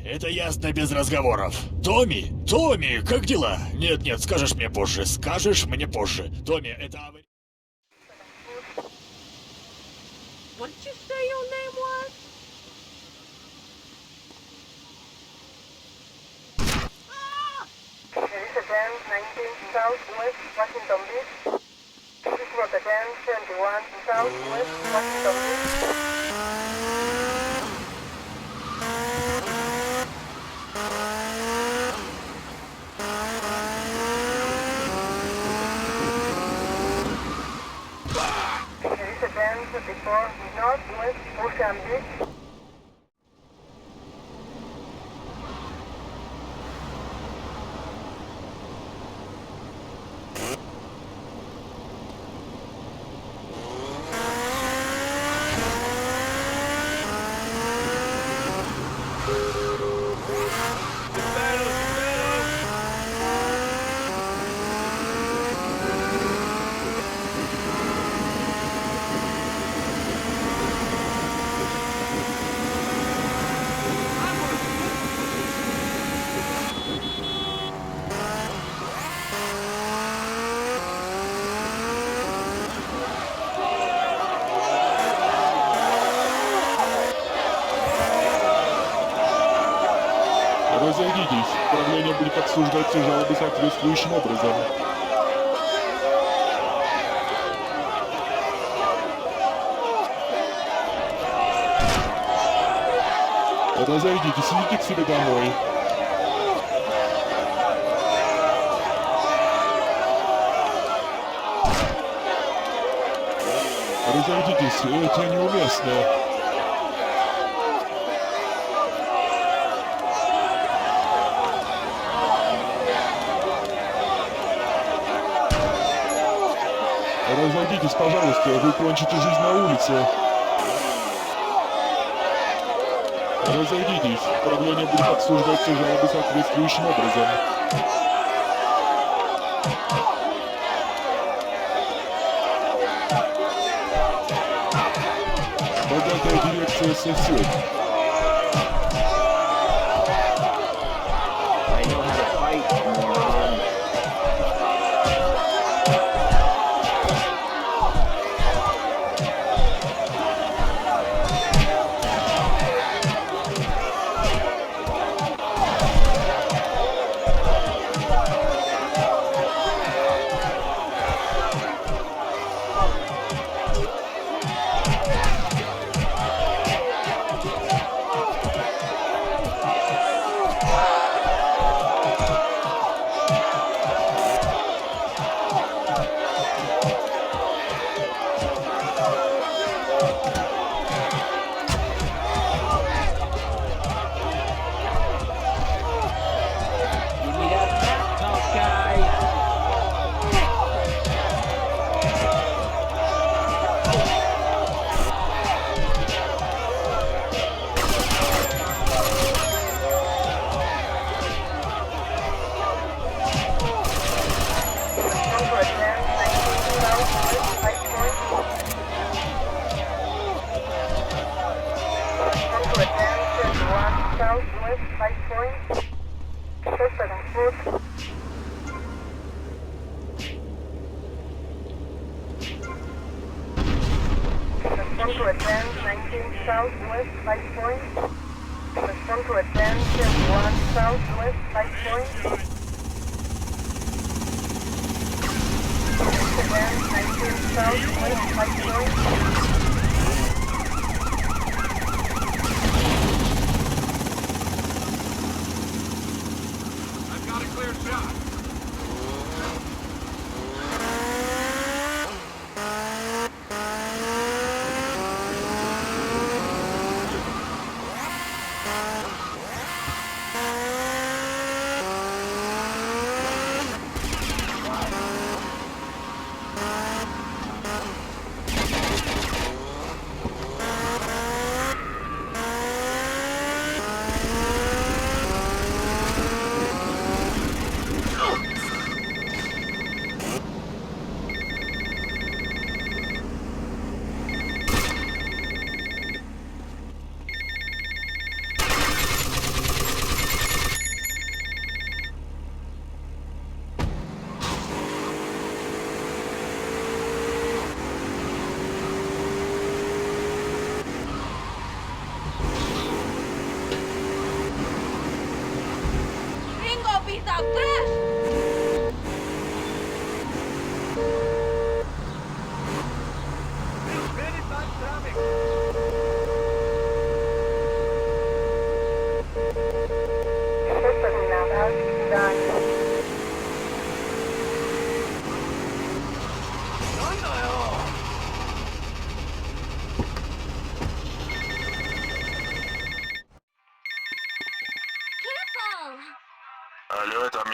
это ясно без разговоров. Томми! Томми, как дела? Нет, скажешь мне позже. Томми, это авария. What did you say your name was? There is a 10, 19 Southwest Washington Beach. This was a 10, 71 Southwest Washington Beach. There is a 10, 54 Northwest Ocean Beach. Разойдитесь. Управление будет обсуждать все жалобы соответствующим образом. Разойдитесь, идите к себе домой. Разойдитесь, это неуместно. Разойдитесь, пожалуйста, вы кончите жизнь на улице. Разойдитесь, управление будет обсуждать все жалобы соответствующим образом. Богатая дирекция сосед. Southwest High Point, Costa del Sur. Respond to a 10, 19 Southwest High Point. Respond to a 10, 31 Southwest High Point. 10, 19 Southwest High Point.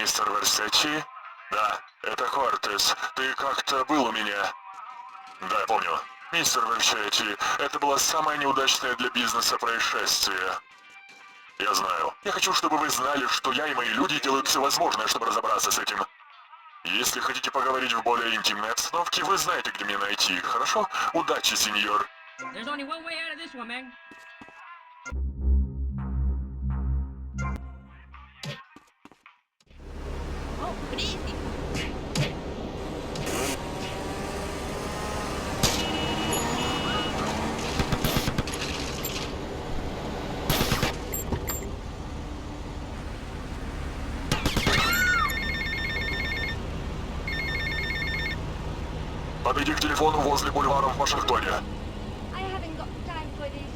мистер Версетти? Да, это Кортес. Ты как-то был у меня. Да, я помню. Мистер Версетти, это было самое неудачное для бизнеса происшествие. Я знаю. Я хочу, чтобы вы знали, что я и мои люди делают все возможное, чтобы разобраться с этим. Если хотите поговорить в более интимной обстановке, вы знаете, где меня найти, хорошо? Удачи, сеньор. There's only one way out of this one, man. Oh, but easy. Подойди к телефону возле бульвара в Вашингтоне. I haven't got time for this.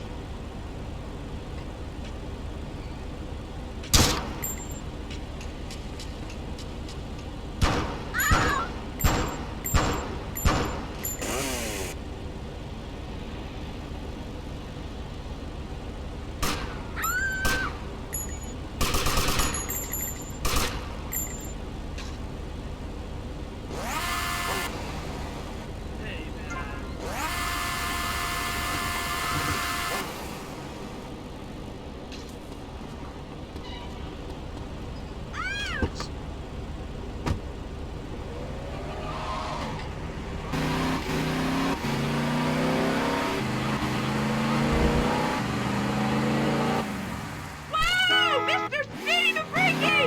Whoa! Mr. Speedy the Freaky!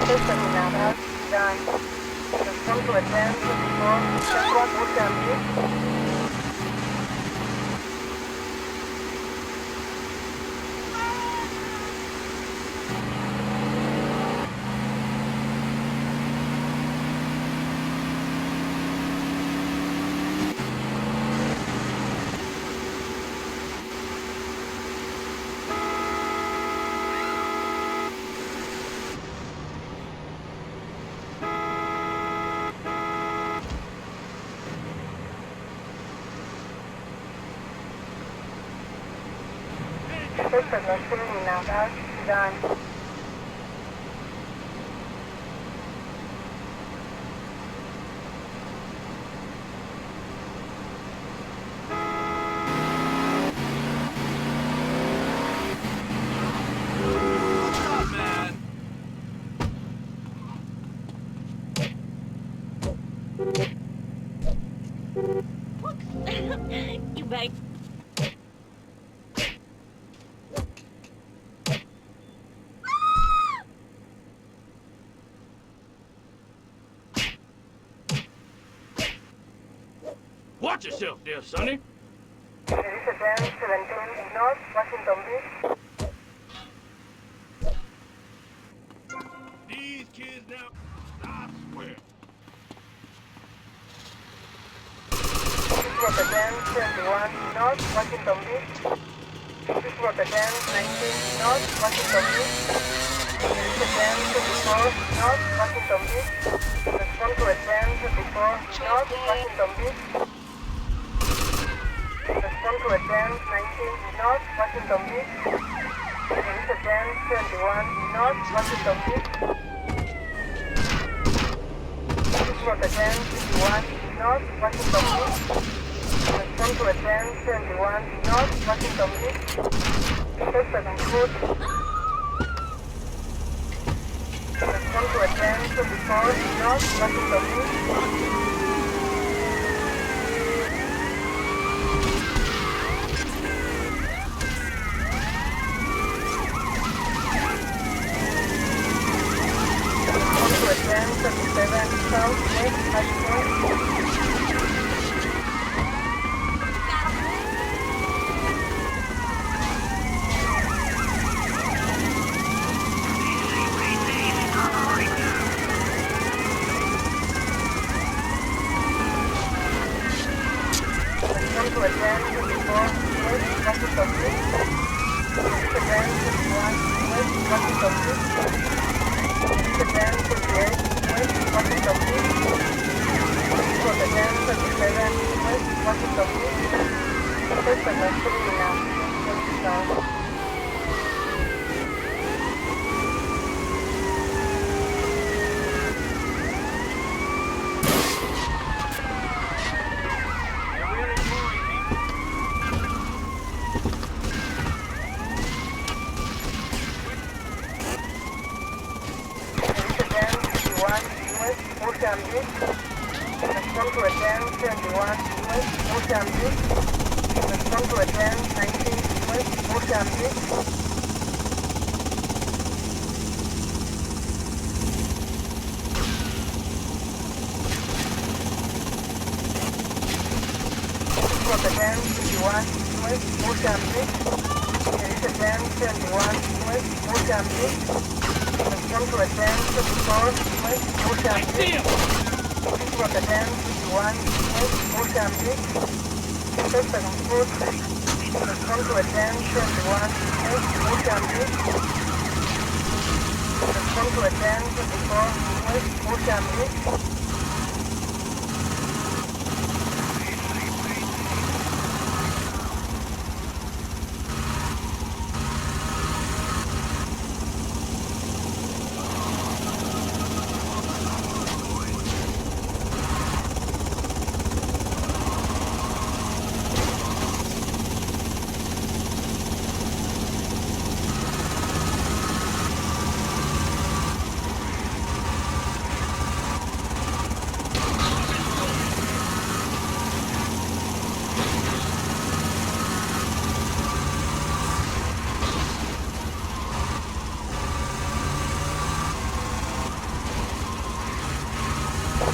System now done. Respond to attend before Central Vercetti. System now done. You bang. Watch yourself there, Sonny. There is a dam 17 North Washington Beach. These kids now, I swear. This was a dam 21 North Washington Beach. This was a dam 19 North Washington Beach. There is a dam 24 North Washington Beach. Respond to a dam 24 North Washington Beach. Respond to a dam 19 North Washington Beach. There is a dam 21 North Washington Beach. This was a dam 51 North Washington Beach. Respond to a dam 71 North Washington Beach. Suspect on foot. Respond to a dam 24 North Washington Beach. To attend 37 South West High Point. Respond to attend 24 West Washington Beach. Attend 21 West Washington Beach. Attend 28 West Washington Beach. Route again, 27 West Washington Beach. First and last 3 now. 20 south. Ocean Beach. Respond to again 71 West Ocean Beach. Respond to again 19 West Ocean Beach. Respond again 51 West Ocean Beach. Release again 71 West Ocean Beach. Respond to again 24 West Ocean Beach. Route again 51 West Ocean Beach. First and foot. Respond to again 21 West Ocean Beach. Respond to again 24 West Ocean Beach.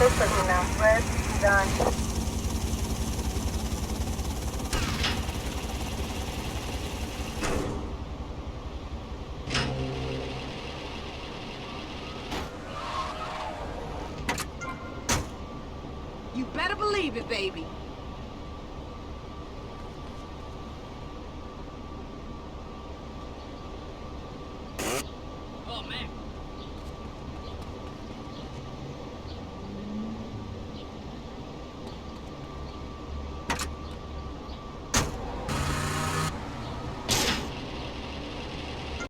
Perfectly now, red, done. You better believe it, baby.